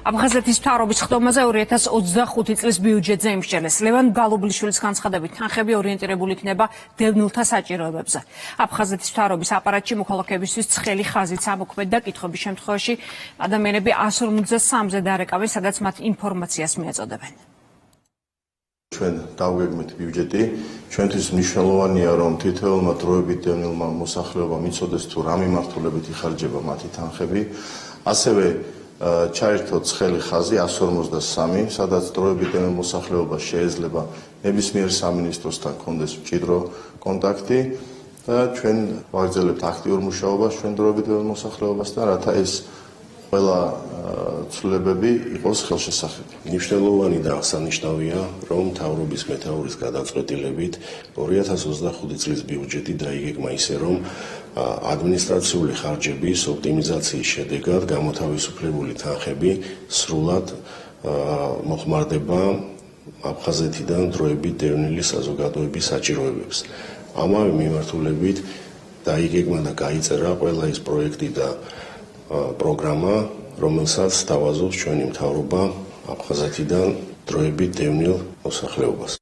აფხაზეთის მთავრობის ხდომაზე 2025 წლის ბიუჯეტზე იმსჯელეს. ლევან გალობლიშვილის განცხადებით, თანხები ორიენტირებული იქნება დევნილთა საჭიროებებზე. აფხაზეთის მთავრობის აპარატში მოქალაქეებისთვის ცხელი ხაზით ამოქმედ და კითხვების შემთხვევაში ადამიანები 153-ზე დარეკავენ, სადაც მათ ინფორმაციას მიეწოდებენ. ჩვენ დავგეგმეთ ბიუჯეტი, ჩვენთვის მნიშვნელოვანია, რომ თითოეულმა დროებით დევნილმა მოსახლეობამ იცოდეს თუ რა მიმართულებით იხარჯება მათი თანხები. ასევე ჩაერთოთ ცხელი ხაზი 153, სადაც დროებით დევნილ მოსახლეობას შეიძლება ნებისმიერ სამინისტროსთან კონდეს მჭიდრო კონტაქტი და ჩვენ ვაგრძელებთ აქტიურ მუშაობას ჩვენ დროებით დევნილ მოსახლეობასთან, რათა ეს ყველა ცვლილებები იყოს ხელშესახები. Მნიშვნელოვანი და აღსანიშნავია, რომ მთავრობის მეთაურის გადაწყვეტილებით 2025 წლის ბიუჯეტი დაიგეგმა ისე, რომ ადმინისტრაციული ხარჯების ოპტიმიზაციის შედეგად გამოთავისუფლებული თანხები სრულად მოხმარდება აფხაზეთიდან დროებით დევნილი საზოგადოების საჭიროებებს. ამავე მიმართულებით დაიგეგმა და გაიწერა ყველა ის პროექტი და პროგრამა, რომელსაც თავაზობს ჩვენი მთავრობა აფხაზეთიდან დროებით დევნილ მოსახლეობას.